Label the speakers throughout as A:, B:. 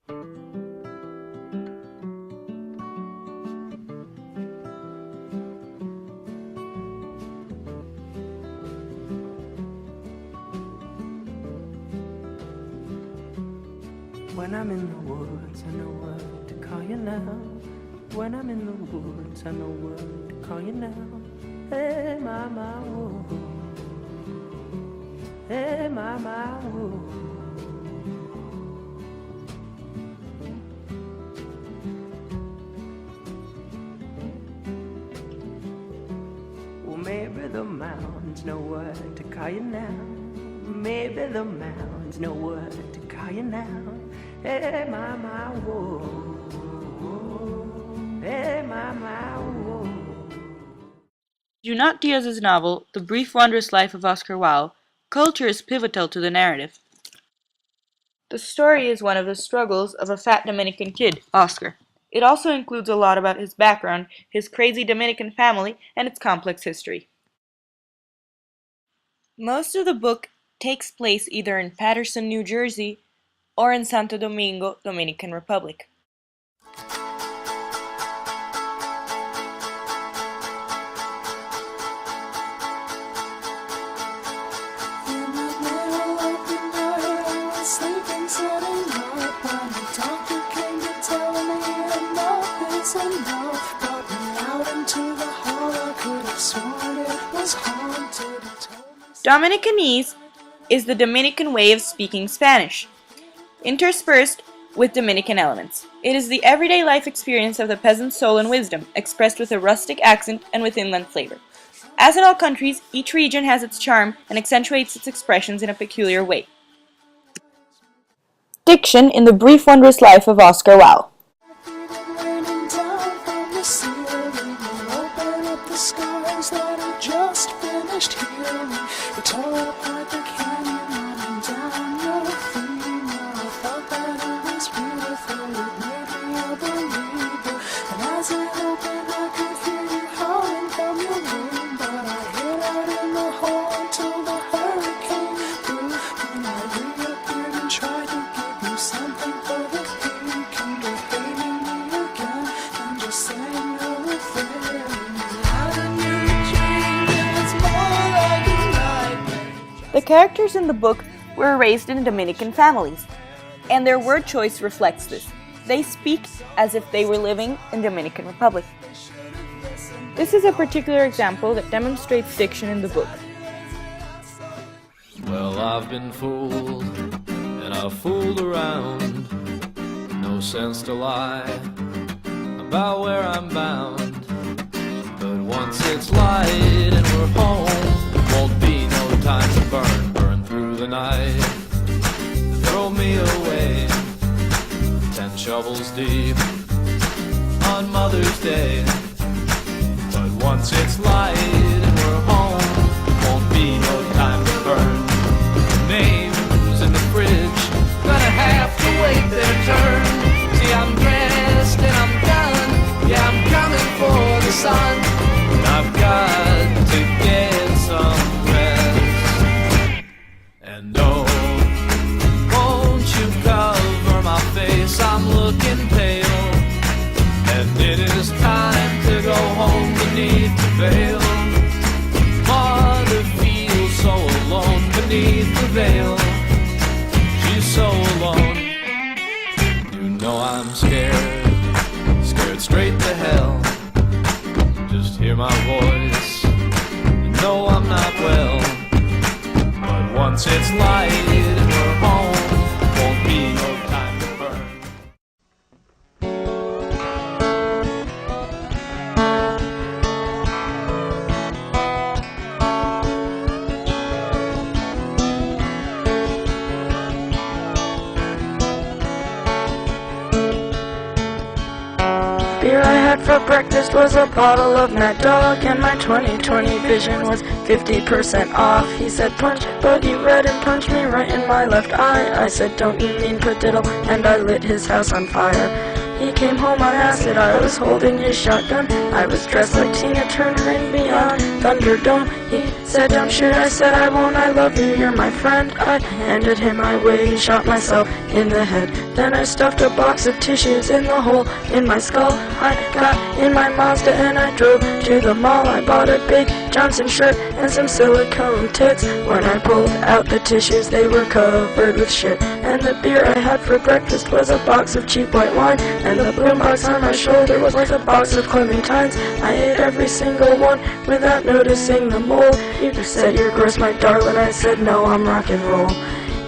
A: When I'm in the woods, I know what to call you now. When I'm in the woods, I know what to call you now. Hey, my, woo. Hey, my, woo. Well, maybe the mountains know what to call you now. Maybe the mountains know what to call you now. Hey, my, whoa. Hey, my, whoa.
B: Junot Diaz's novel, The Brief Wondrous Life of Oscar Wilde, culture is pivotal to the narrative. The story is one of the struggles of a fat Dominican kid, Oscar. It also includes a lot about his background, his crazy Dominican family, and its complex history. Most of the book takes place either in Paterson, New Jersey, or in Santo Domingo, Dominican Republic. Dominicanese is the Dominican way of speaking Spanish, interspersed with Dominican elements. It is the everyday life experience of the peasant's soul and wisdom, expressed with a rustic accent and with inland flavor. As in all countries, each region has its charm and accentuates its expressions in a peculiar way. Diction in The Brief Wondrous Life of Oscar Wilde. The characters in the book were raised in Dominican families, and their word choice reflects this. They speak as if they were living in Dominican Republic. This is a particular example that demonstrates diction in the book.
C: Well, I've been fooled, and I've fooled around. No sense to lie about where I'm bound. But once it's light and we're home, won't be no time to burn through the night. Throw me away, 10 shovels deep on Mother's Day. But once it's light and we're home, won't be no time to burn. Names in the fridge, gonna have to wait their turn. See, I'm dressed and I'm done, yeah, I'm coming for the sun. And I've got to get some rest. And oh, won't you cover my face, I'm looking pale. And it is time to go home beneath the veil. Mother feels so alone beneath the veil. She's so alone. You know I'm scared, scared straight to hell. Just hear my voice, no, I'm not well. But once it's light and we're home, won't be no time to burn.
A: Beer I had for breakfast was a bottle of Mad Dog, and my 20/20 vision was 50% off. He said punch, but he read and punched me right in my left eye. I said, don't you mean padiddle? And I lit his house on fire. He came home on acid, I was holding his shotgun. I was dressed like Tina Turner in Beyond Thunderdome. He said, dumb shit, I said, I won't, I love you, you're my friend. I handed him my wig and shot myself in the head. Then I stuffed a box of tissues in the hole in my skull. I got in my Mazda and I drove to the mall. I bought a big Johnson shirt and some silicone tits. When I pulled out the tissues, they were covered with shit. And the beer I had for breakfast was a box of cheap white wine. And the boombox on my shoulder was a box of clementines. I ate every single one without noticing the mold. You said you're gross, my darling. I said no, I'm rock and roll.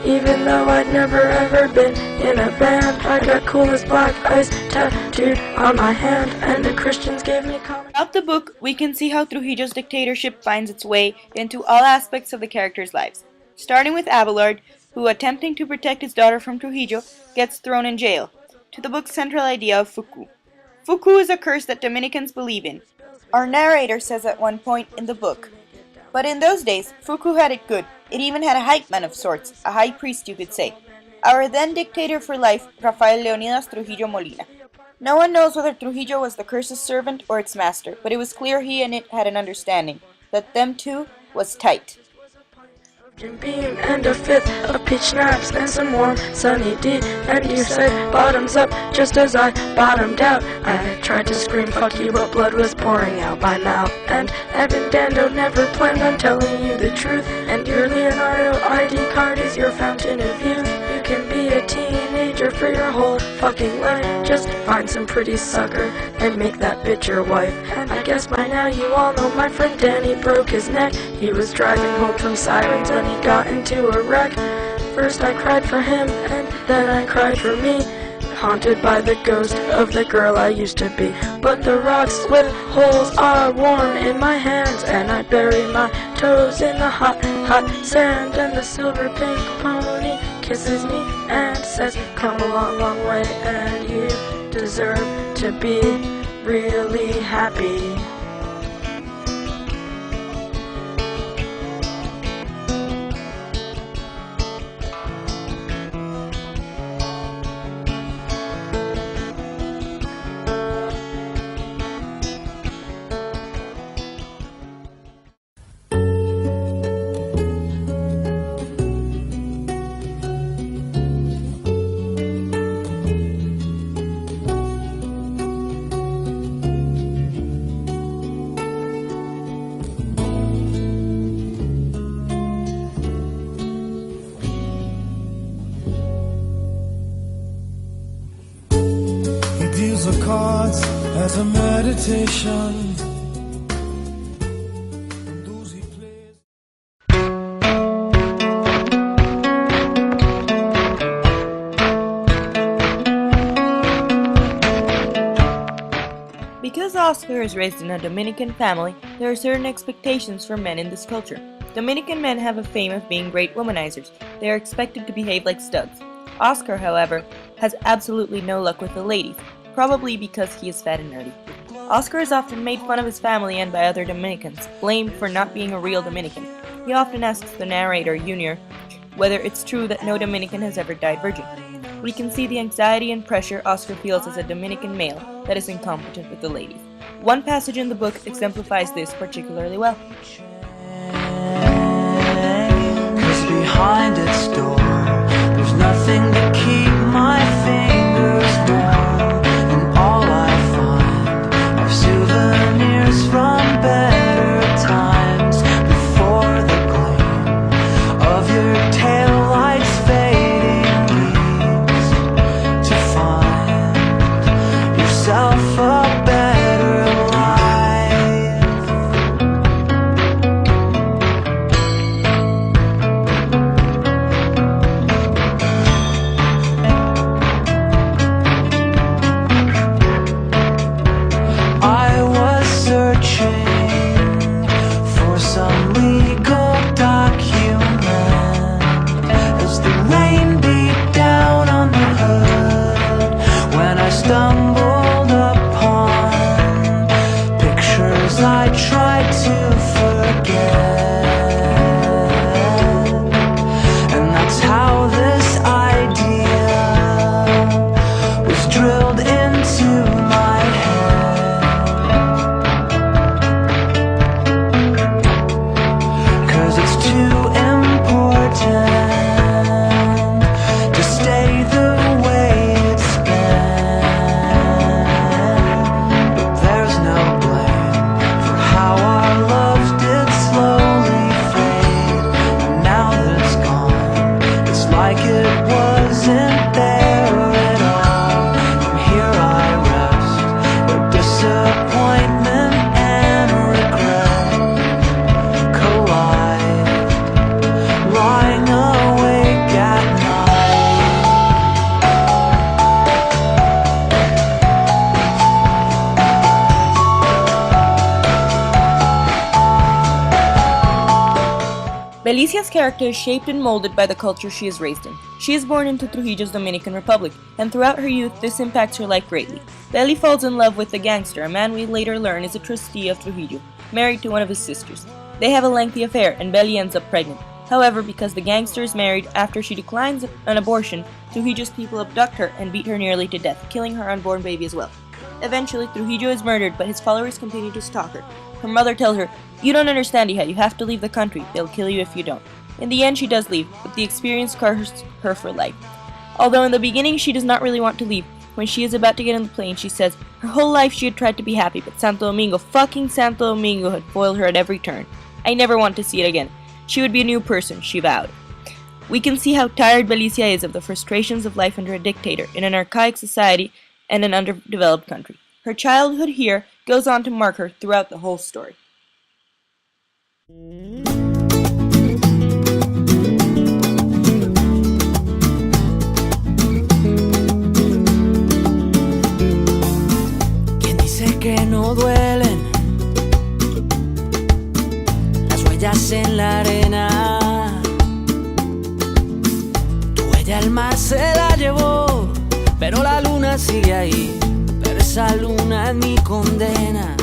A: Even though I'd never ever been in a band, I got cool as black ice tattooed on my hand, and the Christians gave me comic.
B: Throughout the book, we can see how Trujillo's dictatorship finds its way into all aspects of the characters' lives. Starting with Abelard, who, attempting to protect his daughter from Trujillo, gets thrown in jail, to the book's central idea of Fuku. Fuku is a curse that Dominicans believe in. Our narrator says at one point in the book, "But in those days, Fuku had it good. It even had a hype man of sorts, a high priest you could say. Our then dictator for life, Rafael Leonidas Trujillo Molina." No one knows whether Trujillo was the curse's servant or its master, but it was clear he and it had an understanding, that them two was tight.
A: Jim Beam and a fifth of peach schnapps and some warm sunny D. And you said bottoms up just as I bottomed out. I tried to scream fuck you, but blood was pouring out my mouth. And Evan Dando never planned on telling you the truth. And your Leonardo ID card is your fountain of youth. You can be a teenager for your whole fucking life. Just find some pretty sucker and make that bitch your wife. And I guess by now you all know my friend Danny broke his neck. He was driving home from Sirens and he got into a wreck. First I cried for him and then I cried for me, haunted by the ghost of the girl I used to be. But the rocks with holes are warm in my hands, and I bury my toes in the hot, hot sand. And the silver pink pony kisses me and says, come a long, long way, and you deserve to be really happy.
D: Deals the cards as a meditation.
B: Because Oscar is raised in a Dominican family, there are certain expectations for men in this culture. Dominican men have a fame of being great womanizers. They are expected to behave like studs. Oscar, however, has absolutely no luck with the ladies, probably because he is fat and nerdy. Oscar is often made fun of his family and by other Dominicans, blamed for not being a real Dominican. He often asks the narrator, Junior, whether it's true that no Dominican has ever died virgin. We can see the anxiety and pressure Oscar feels as a Dominican male that is incompetent with the ladies. One passage in the book exemplifies this particularly well.
E: 'Cause behind its door, there's nothing to keep my fingers warm, and all I find are souvenirs from better times. Before the gleam of your taillights fading leaves, to find yourself a better life.
B: Belicia's character is shaped and molded by the culture she is raised in. She is born into Trujillo's Dominican Republic, and throughout her youth this impacts her life greatly. Belly falls in love with the gangster, a man we later learn is a trustee of Trujillo, married to one of his sisters. They have a lengthy affair, and Belly ends up pregnant. However, because the gangster is married after she declines an abortion, Trujillo's people abduct her and beat her nearly to death, killing her unborn baby as well. Eventually, Trujillo is murdered, but his followers continue to stalk her. Her mother tells her, "You don't understand, hija, you have to leave the country. They'll kill you if you don't." In the end, she does leave, but the experience scars her for life. Although in the beginning she does not really want to leave, when she is about to get on the plane, she says her whole life she had tried to be happy, but fucking Santo Domingo had foiled her at every turn. "I never want to see it again." She would be a new person, she vowed. We can see how tired Belicia is of the frustrations of life under a dictator in an archaic society and an underdeveloped country. Her childhood here goes on to mark her throughout the whole story.
E: ¿Quién dice que no duelen las huellas en la arena? Tu huella el mar se la llevó, pero la luna sigue ahí. Pero esa luna es mi condena.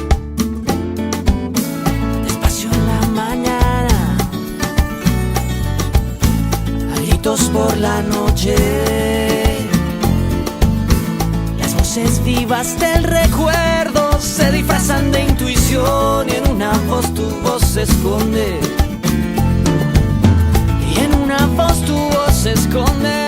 E: Despacio en la mañana, a gritos por la noche, las voces vivas del recuerdo se disfrazan de intuición, y en una voz tu voz se esconde, y en una voz tu voz se esconde.